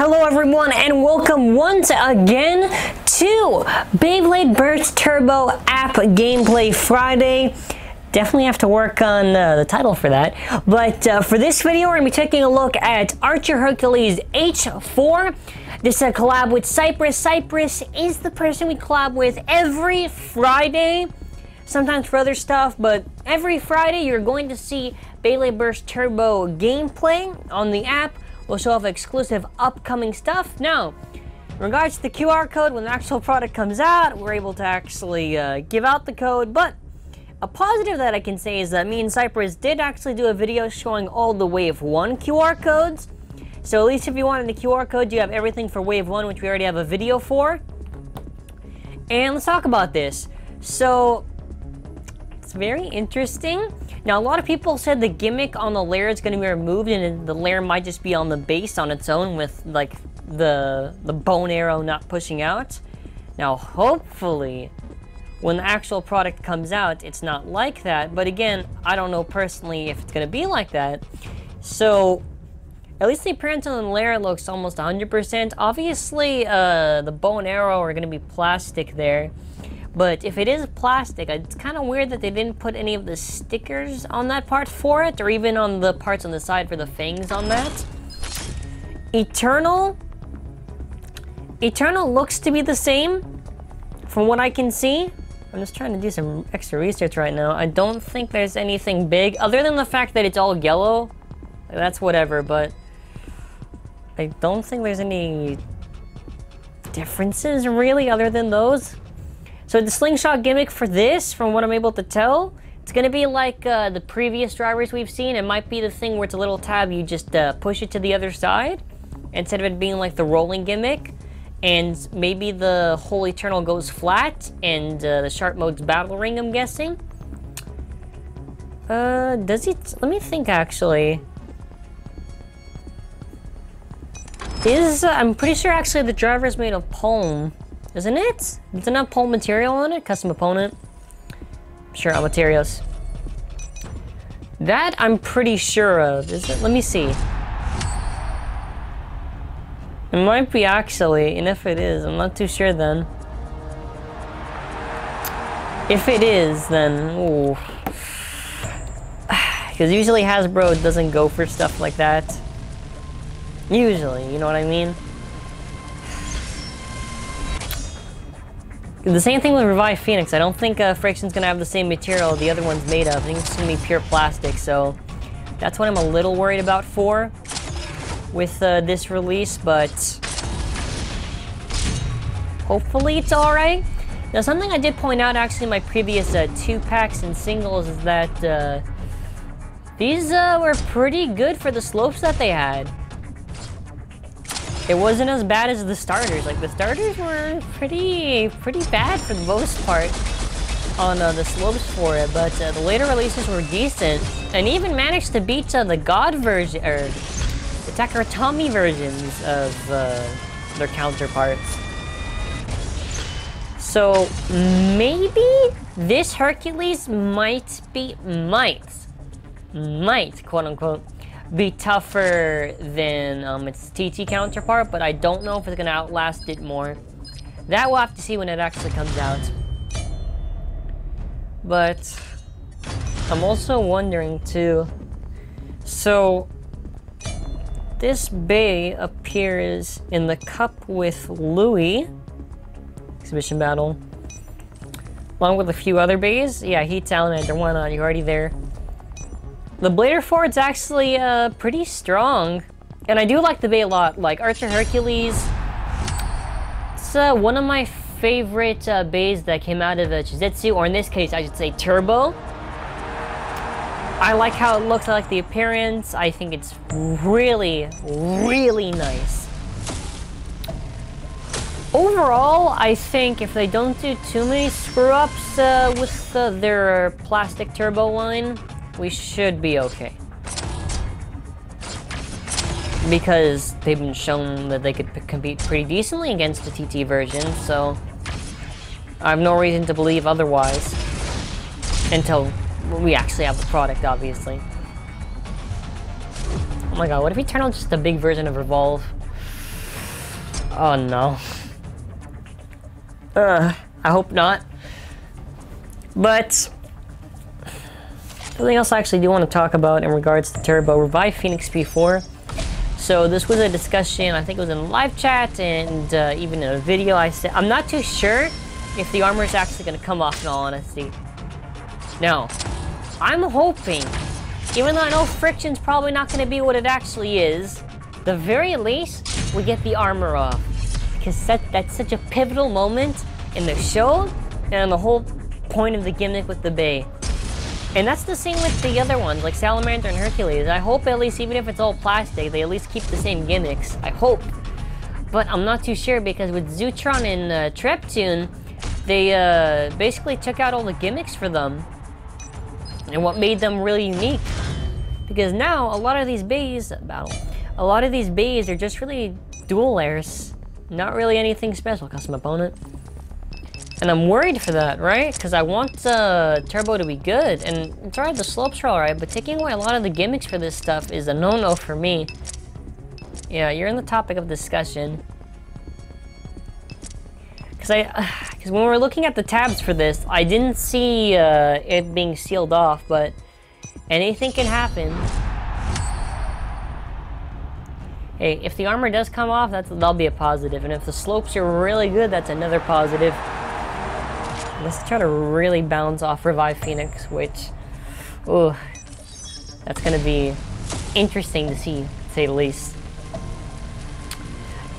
Hello everyone and welcome once again to Beyblade Burst Turbo app gameplay Friday. Definitely have to work on the title for that. But for this video, we're going to be taking a look at Archer Hercules H4. This is a collab with Cyprus. Cyprus is the person we collab with every Friday. Sometimes for other stuff, but every Friday you're going to see Beyblade Burst Turbo gameplay on the app. We'll show off exclusive upcoming stuff. Now, in regards to the QR code, when the actual product comes out, we're able to actually give out the code. But a positive that I can say is that me and Cyprus did actually do a video showing all the Wave 1 QR codes. So at least if you wanted the QR code, you have everything for Wave 1, which we already have a video for. And let's talk about this. So, it's very interesting. Now, a lot of people said the gimmick on the layer is going to be removed and the layer might just be on the base on its own with, like, the bone arrow not pushing out. Now, hopefully, when the actual product comes out, it's not like that. But again, I don't know personally if it's going to be like that. So, at least the appearance on the layer looks almost 100%. Obviously, the bow and arrow are going to be plastic there. But if it is plastic, it's kind of weird that they didn't put any of the stickers on that part for it, or even on the parts on the side for the fangs on that. Eternal looks to be the same, from what I can see. I'm just trying to do some extra research right now. I don't think there's anything big, other than the fact that it's all yellow. That's whatever, but I don't think there's any differences, really, other than those. So the Slingshock gimmick for this, from what I'm able to tell, it's going to be like the previous drivers we've seen. It might be the thing where it's a little tab, you just push it to the other side, instead of it being like the rolling gimmick. And maybe the whole Eternal goes flat, and the Sharp mode's Battle Ring, I'm guessing. Does it? Let me think, actually. I'm pretty sure, actually, the driver's made of palm. Isn't it? Does it have palm material on it? Custom opponent? Sure, materials. That I'm pretty sure of. Is it? Let me see. It might be, actually, and if it is, I'm not too sure then. If it is, then, ooh. Because usually Hasbro doesn't go for stuff like that. Usually, you know what I mean? The same thing with Revive Phoenix. I don't think Friction's gonna have the same material the other one's made of. I think it's gonna be pure plastic, so that's what I'm a little worried about with this release, but hopefully it's alright. Now, something I did point out actually in my previous 2-packs and singles is that these were pretty good for the slopes that they had. It wasn't as bad as the starters. Like, the starters were pretty bad for the most part on the slopes for it, but the later releases were decent, and even managed to beat the God version, or the Takaratomi versions of their counterparts. So, maybe this Hercules might, quote unquote, be tougher than its TT counterpart, but I don't know if it's gonna outlast it more. That we'll have to see when it actually comes out. But I'm also wondering too, so this Bay appears in the cup with Louis exhibition battle, along with a few other Bays. Yeah, Heat Talent, why not? You're already there. The Blader Ford's actually pretty strong, and I do like the Bay a lot. Like Archer Hercules, it's one of my favorite Bays that came out of Chizetsu, or in this case, I should say Turbo. I like how it looks, I like the appearance. I think it's really, really nice. Overall, I think if they don't do too many screw-ups with their plastic Turbo line, we should be okay. Because they've been shown that they could compete pretty decently against the TT version, so I have no reason to believe otherwise. Until we actually have the product, obviously. Oh my god, what if Eternal's just a big version of Revolve? Oh no. I hope not. But something else I actually do want to talk about in regards to Turbo, Revive Phoenix P4. So this was a discussion, I think it was in live chat and even in a video. I said I'm not too sure if the armor is actually going to come off, in all honesty. Now, I'm hoping, even though I know friction's probably not going to be what it actually is, the very least we get the armor off, because that's such a pivotal moment in the show and the whole point of the gimmick with the Bay. And that's the same with the other ones, like Salamander and Hercules. I hope at least, even if it's all plastic, they at least keep the same gimmicks. I hope. But I'm not too sure, because with Zutron and Treptune, they basically took out all the gimmicks for them. And what made them really unique. Because now, a lot of these bays, a lot of these bays are just really dual layers. Not really anything special. Custom opponent. And I'm worried for that, right? Because I want Turbo to be good. And it's alright, the slopes are alright, but taking away a lot of the gimmicks for this stuff is a no-no for me. Yeah, you're in the topic of discussion. Because when we were looking at the tabs for this, I didn't see it being sealed off, but anything can happen. Hey, if the armor does come off, that'll be a positive. And if the slopes are really good, that's another positive. Let's try to really bounce off Revive Phoenix, which, ooh, that's gonna be interesting to see, to say the least.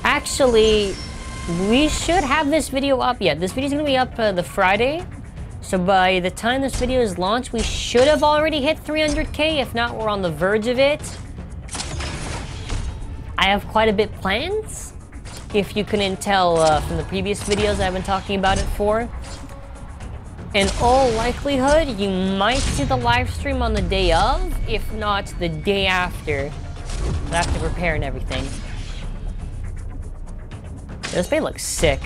Actually, we should have this video up yet. This video is gonna be up the Friday. So by the time this video is launched, we should have already hit 300K. If not, we're on the verge of it. I have quite a bit planned. If you couldn't tell from the previous videos I've been talking about it for. In all likelihood, you might see the live stream on the day of, if not the day after. I have to prepare and everything. This bay looks sick.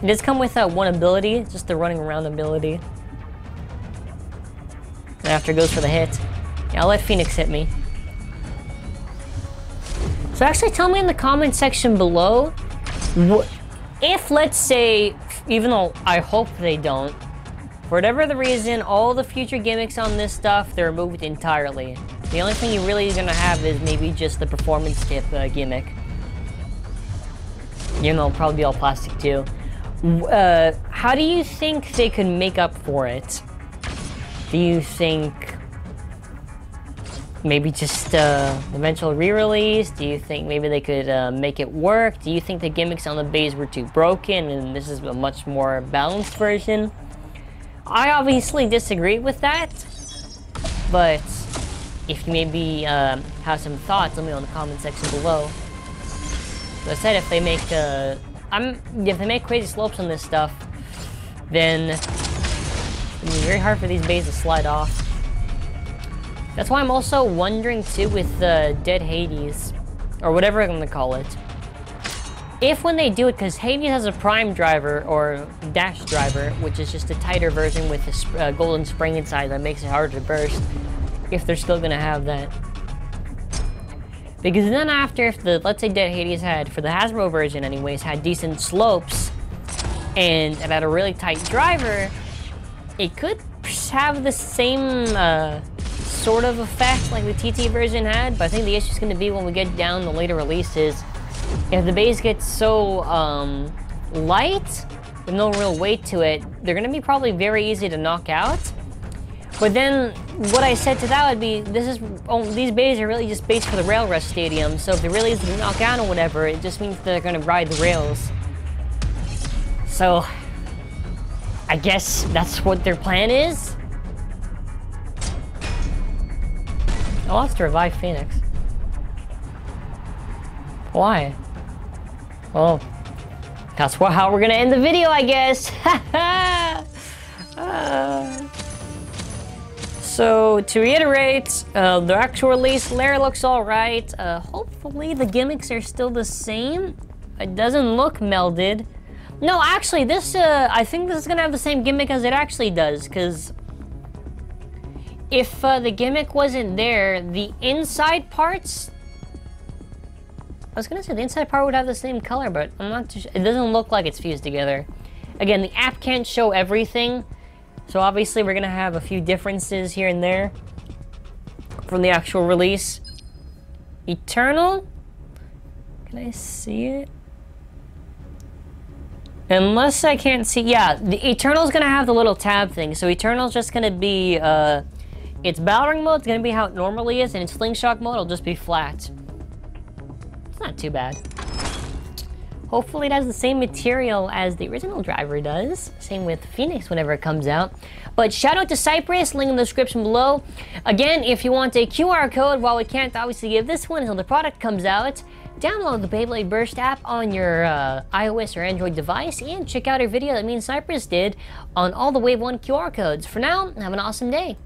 It does come with one ability, just the running around ability. And after it goes for the hit. Yeah, I'll let Phoenix hit me. So actually tell me in the comment section below, if, let's say, even though I hope they don't, for whatever the reason, all the future gimmicks on this stuff, they're removed entirely. The only thing you're really gonna have is maybe just the performance tip gimmick. You know, probably be all plastic too. How do you think they could make up for it? Do you think maybe just eventual re-release? Do you think maybe they could make it work? Do you think the gimmicks on the bays were too broken and this is a much more balanced version? I obviously disagree with that, but if you maybe have some thoughts, let me know in the comment section below. As I said, if they make crazy slopes on this stuff, then it'll be very hard for these bays to slide off. That's why I'm also wondering too with Dead Hades, or whatever I'm gonna call it. If when they do it, because Hades has a prime driver, or dash driver, which is just a tighter version with a golden spring inside that makes it harder to burst, if they're still gonna have that. Because then after, if let's say Dead Hades had, for the HASBRO version anyways, had decent slopes, and it had a really tight driver, it could have the same sort of effect like the TT version had, but I think the issue is going to be when we get down the later releases. If the bays get so light, with no real weight to it, they're going to be probably very easy to knock out. But then, what I said to that would be, these bays are really just based for the rail rush stadium, so if they're really easy to knock out or whatever, it just means they're going to ride the rails. So, I guess that's what their plan is. I lost to Revive Phoenix. Why? Well, that's how we're gonna end the video, I guess. So, to reiterate, the actual release layer looks alright. Hopefully the gimmicks are still the same. It doesn't look melded. No, actually, this, I think this is gonna have the same gimmick as it actually does, because if the gimmick wasn't there, the inside parts I was gonna say the inside part would have the same color, but I'm not too sure. It doesn't look like it's fused together. Again, the app can't show everything, so obviously we're gonna have a few differences here and there from the actual release. Eternal? Can I see it? Unless I can't see, yeah, the Eternal's gonna have the little tab thing, so Eternal's just gonna be, its battering mode is gonna be how it normally is, and its Slingshock mode will just be flat. It's not too bad. Hopefully it has the same material as the original driver does. Same with Phoenix whenever it comes out. But shout out to Cyprus, link in the description below. Again, if you want a QR code, while we can't obviously give this one until the product comes out, download the Beyblade Burst app on your iOS or Android device and check out our video that me and Cyprus did on all the Wave 1 QR codes. For now, have an awesome day.